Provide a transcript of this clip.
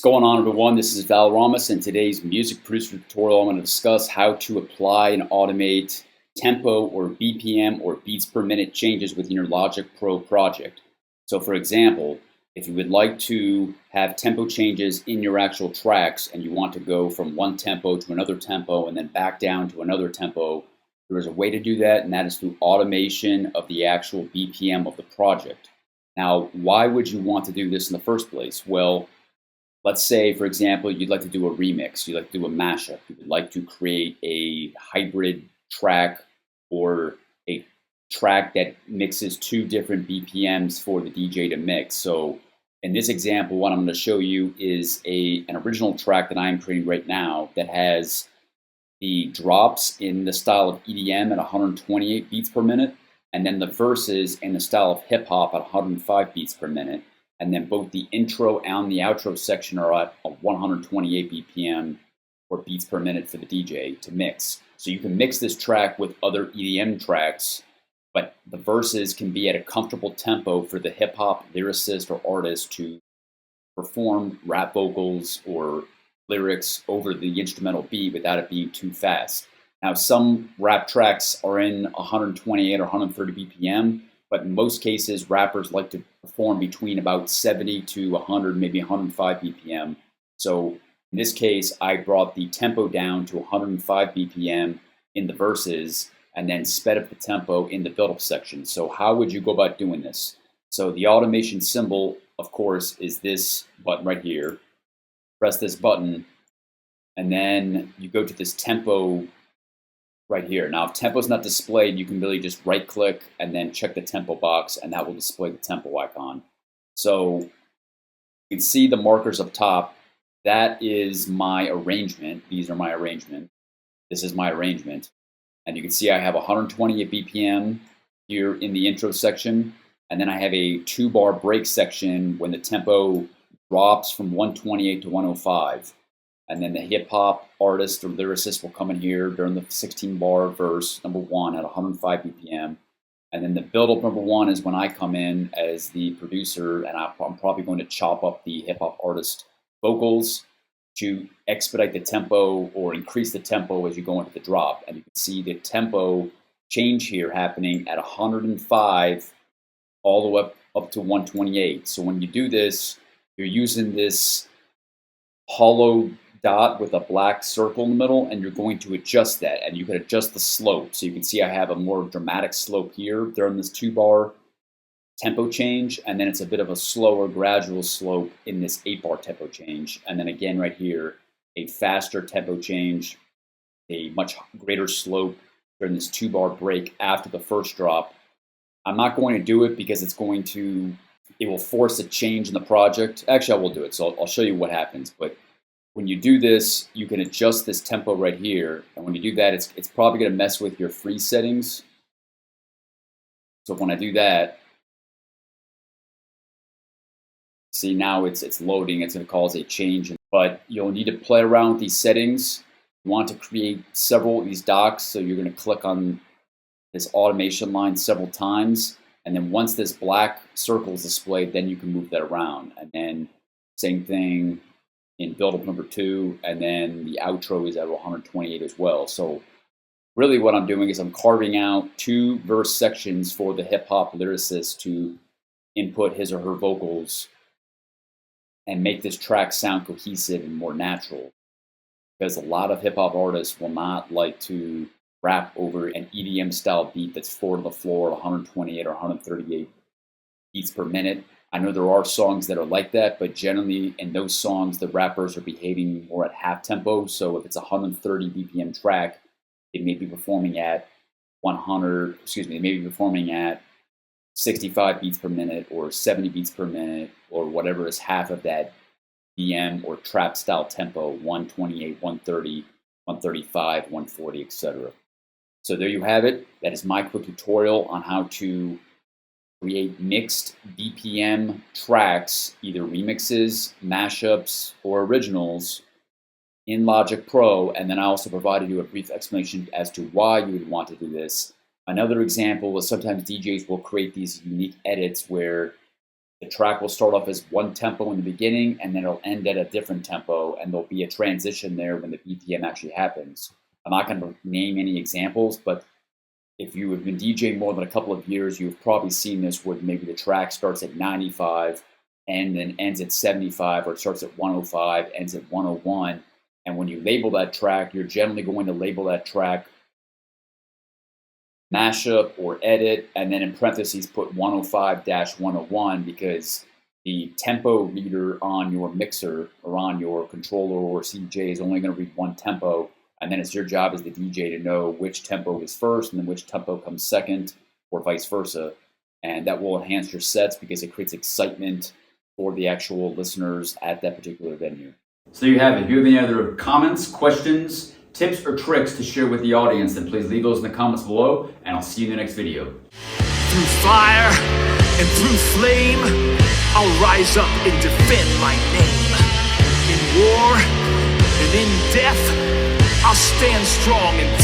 going on, everyone? This is Valoramous, and today's music producer tutorial I'm going to discuss how to apply and automate tempo or BPM or beats per minute changes within your Logic Pro project. So for example, if you would like to have tempo changes in your actual tracks and you want to go from one tempo to another tempo and then back down to another tempo, there is a way to do that, and that is through automation of the actual BPM of the project. Now, why would you want to do this in the first place? Well, let's say, for example, you'd like to do a remix, you'd like to do a mashup, you would like to create a hybrid track or a track that mixes two different BPMs for the DJ to mix. So in this example, what I'm going to show you is an original track that I'm creating right now that has the drops in the style of EDM at 128 beats per minute, and then the verses in the style of hip hop at 105 beats per minute. And then both the intro and the outro section are at 128 BPM or beats per minute for the DJ to mix. So you can mix this track with other EDM tracks, but the verses can be at a comfortable tempo for the hip hop lyricist or artist to perform rap vocals or lyrics over the instrumental beat without it being too fast. Now, some rap tracks are in 128 or 130 BPM, but in most cases, rappers like to perform between about 70 to 100, maybe 105 BPM. So in this case, I brought the tempo down to 105 BPM in the verses and then sped up the tempo in the build-up section. So how would you go about doing this? So the automation symbol, of course, is this button right here. Press this button, and then you go to this tempo right here. Now, if tempo is not displayed, you can really just right-click and then check the tempo box, and that will display the tempo icon. So you can see the markers up top. That is my arrangement. These are my arrangement. This is my arrangement. And you can see I have 128 BPM here in the intro section, and then I have a 2-bar break section when the tempo drops from 128 to 105. And then the hip-hop artist or lyricist will come in here during the 16-bar verse, number 1, at 105 BPM. And then the build-up number 1 is when I come in as the producer, and I'm probably going to chop up the hip-hop artist vocals to expedite the tempo or increase the tempo as you go into the drop. And you can see the tempo change here happening at 105 all the way up to 128. So when you do this, you're using this hollow dot with a black circle in the middle, and you're going to adjust that, and you can adjust the slope. So you can see I have a more dramatic slope here during this 2-bar tempo change, and then it's a bit of a slower gradual slope in this 8-bar tempo change, and then again right here a faster tempo change, a much greater slope during this 2-bar break after the first drop. I'm not going to do it because it will force a change in the project. Actually, I will do it, so I'll show you what happens. But when you do this, you can adjust this tempo right here. And when you do that, it's probably going to mess with your freeze settings. So when I do that, see now it's loading. It's going to cause a change. But you'll need to play around with these settings. You want to create several of these docks. So you're going to click on this automation line several times. And then once this black circle is displayed, then you can move that around. And then same thing in build-up number 2, and then the outro is at 128 as well. So really what I'm doing is I'm carving out 2 verse sections for the hip-hop lyricist to input his or her vocals and make this track sound cohesive and more natural. Because a lot of hip-hop artists will not like to rap over an EDM style beat that's 4 to the floor at 128 or 138 beats per minute. I know there are songs that are like that, but generally in those songs, the rappers are behaving more at half tempo. So if it's a 130 BPM track, it may be performing at 65 beats per minute or 70 beats per minute or whatever is half of that BM or trap style tempo, 128, 130, 135, 140, etc. So there you have it. That is my quick tutorial on how to create mixed BPM tracks, either remixes, mashups, or originals in Logic Pro. And then I also provided you a brief explanation as to why you would want to do this. Another example is sometimes DJs will create these unique edits where the track will start off as one tempo in the beginning, and then it'll end at a different tempo, and there'll be a transition there when the BPM actually happens. I'm not going to name any examples, but if you have been DJing more than a couple of years, you've probably seen this where maybe the track starts at 95 and then ends at 75, or it starts at 105, ends at 101. And when you label that track, you're generally going to label that track mashup or edit, and then in parentheses put 105-101, because the tempo reader on your mixer or on your controller or CJ is only going to read one tempo, and then it's your job as the DJ to know which tempo is first and then which tempo comes second, or vice versa. And that will enhance your sets because it creates excitement for the actual listeners at that particular venue. So there you have it. If you have any other comments, questions, tips, or tricks to share with the audience, then please leave those in the comments below, and I'll see you in the next video. Through fire and through flame, I'll rise up and defend my name. In war and in death, I'll stand strong and